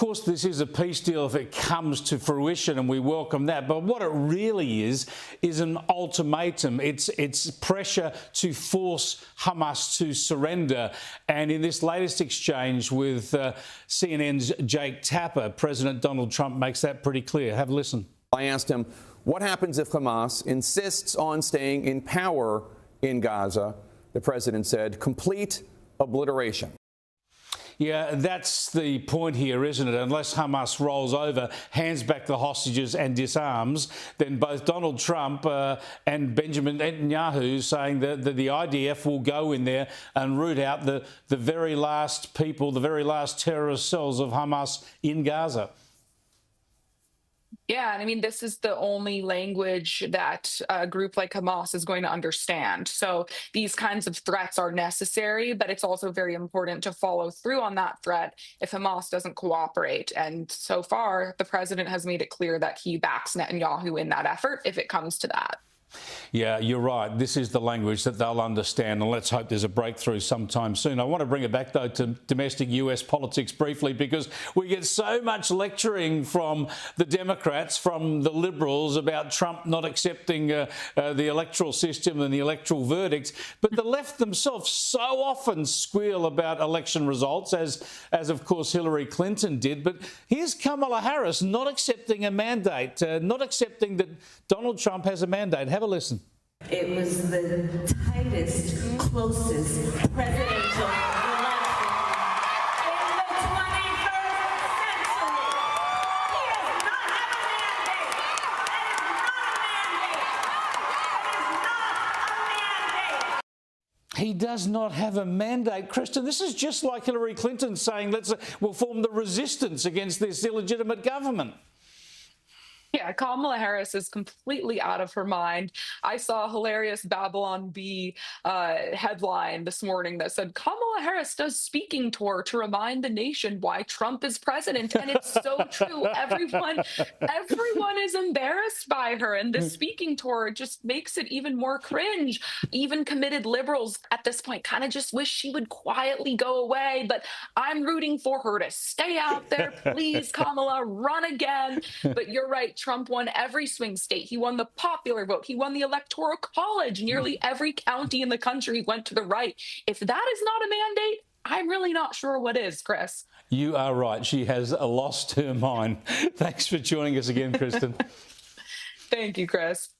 Of course, this is a peace deal if it comes to fruition, and we welcome that. But what it really is an ultimatum. It's pressure to force Hamas to surrender. And in this latest exchange with CNN's Jake Tapper, President Donald Trump makes that pretty clear. Have a listen. I asked him, what happens if Hamas insists on staying in power in Gaza? The president said, complete obliteration. Yeah, that's the point here, isn't it? Unless Hamas rolls over, hands back the hostages and disarms, then both Donald Trump and Benjamin Netanyahu saying that the IDF will go in there and root out the very last people, the very last terrorist cells of Hamas in Gaza. Yeah, and I mean, this is the only language that a group like Hamas is going to understand. So these kinds of threats are necessary, but it's also very important to follow through on that threat if Hamas doesn't cooperate. And so far, the president has made it clear that he backs Netanyahu in that effort if it comes to that. Yeah, you're right. This is the language that they'll understand, and let's hope there's a breakthrough sometime soon. I want to bring it back, though, to domestic US politics briefly, because we get so much lecturing from the Democrats, from the Liberals, about Trump not accepting the electoral system and the electoral verdicts. But the left themselves so often squeal about election results, as of course Hillary Clinton did. But here's Kamala Harris not accepting a mandate, not accepting that Donald Trump has a mandate. Have a listen. It was the tightest, closest presidential election in the 21st century. He does not have a mandate. That is not a mandate. That is not a mandate. He does not have a mandate, Kristin. This is just like Hillary Clinton saying, we'll form the resistance against this illegitimate government. Yeah, Kamala Harris is completely out of her mind. I saw a hilarious Babylon Bee headline this morning that said, Kamala Harris does speaking tour to remind the nation why Trump is president. And it's so true. Everyone is embarrassed by her. And this speaking tour just makes it even more cringe. Even committed liberals at this point kind of just wish she would quietly go away. But I'm rooting for her to stay out there. Please, Kamala, run again. But you're right. Trump won every swing state. He won the popular vote. He won the electoral college. Nearly every county in the country went to the right. If that is not a mandate, I'm really not sure what is, Chris. You are right. She has lost her mind. Thanks for joining us again, Kristin. Thank you, Chris.